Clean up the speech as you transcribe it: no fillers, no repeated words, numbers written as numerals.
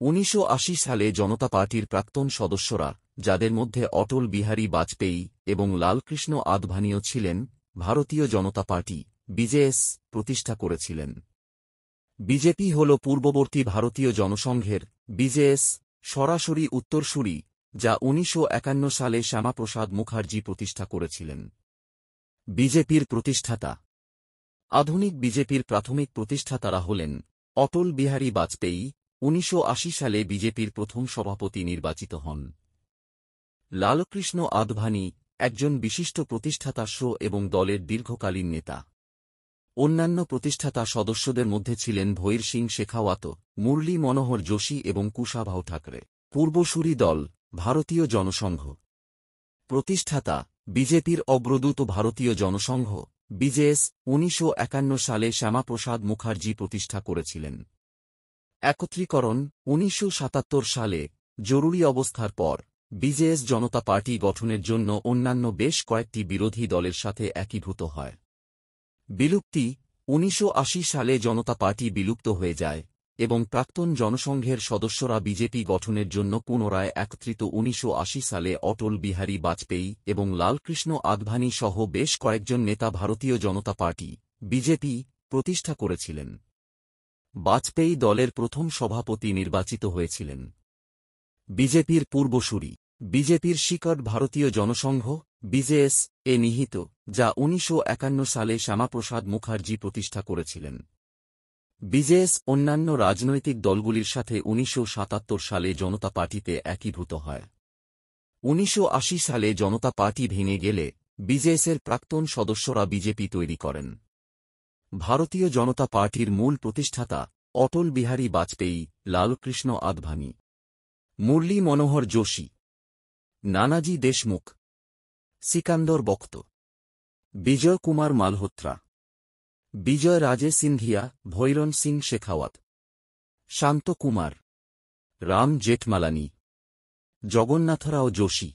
1980 সালে জনতা পার্টির প্রাক্তন সদস্যরা, যাদের মধ্যে অটল বিহারী বাজপেয়ী এবং লালকৃষ্ণ আদভানিও ছিলেন, ভারতীয় জনতা পার্টি বিজেএস প্রতিষ্ঠা করেছিলেন। বিজেপি হল পূর্ববর্তী ভারতীয় জনসংঘের বিজেএস সরাসরি উত্তরসূরি, যা 1951 সালে শ্যামাপ্রসাদ মুখার্জি প্রতিষ্ঠা করেছিলেন। বিজেপির প্রতিষ্ঠাতা। আধুনিক বিজেপির প্রাথমিক প্রতিষ্ঠাতারা হলেন অটল বিহারী বাজপেয়ী, 1980 সালে বিজেপির প্রথম সভাপতি নির্বাচিত হন। লালকৃষ্ণ আদভানি একজন বিশিষ্ট প্রতিষ্ঠাতা এবং দলের দীর্ঘকালীন নেতা। অন্যান্য প্রতিষ্ঠাতা সদস্যদের মধ্যে ছিলেন ভৈর সিং শেখাওয়াত, মুরলী মনোহর যোশী এবং কুশাভাউ ঠাকরে। পূর্বসূরি দল ভারতীয় জনসংঘ। প্রতিষ্ঠাতা বিজেপির অগ্রদূত ভারতীয় জনসংঘ বিজেএস 1951 সালে শ্যামাপ্রসাদ মুখার্জি প্রতিষ্ঠা করেছিলেন। একত্রীকরণ 1977 সালে জরুরি অবস্থার পর বিজেএস জনতা পার্টি গঠনের জন্য অন্যান্য বেশ কয়েকটি বিরোধী দলের সাথে একীভূত হয়। বিলুপ্তি 1980 সালে জনতা পার্টি বিলুপ্ত হয়ে যায় এবং প্রাক্তন জনসংঘের সদস্যরা বিজেপি গঠনের জন্য পুনরায় একত্রিত 1980 সালে অটল বিহারী বাজপেয়ী এবং লালকৃষ্ণ আদভানি সহ বেশ কয়েকজন নেতা ভারতীয় জনতা পার্টি বিজেপি প্রতিষ্ঠা করেছিলেন। বাজপেয়ী দলের প্রথম সভাপতি নির্বাচিত হয়েছিলেন। বিজেপির পূর্বসূরি। বিজেপির শিকড় ভারতীয় জনসংঘ বিজেএস এ নিহিত, যা 1951 সালে শ্যামাপ্রসাদ মুখার্জি প্রতিষ্ঠা করেছিলেন। বিজেএস অন্যান্য রাজনৈতিক দলগুলির সাথে 1977 সালে জনতা পার্টিতে একীভূত হয়। 1980 সালে জনতা পার্টি ভেঙে গেলে বিজেএসের প্রাক্তন সদস্যরা বিজেপি তৈরি করেন। ভারতীয় জনতা পার্টির মূল প্রতিষ্ঠাতা অটল বিহারী বাজপেয়ী, লালকৃষ্ণ আদভানি, মুরলী মনোহর যোশী, নানাজি দেশমুখ, সিকান্দর বক্ত, বিজয় কুমার মালহোত্রা, বিজয় রাজে সিন্ধিয়া, ভৈরন সিং শেখাওয়াত, শান্ত কুমার, রাম জেঠমালানি, জগন্নাথরাও যোশী।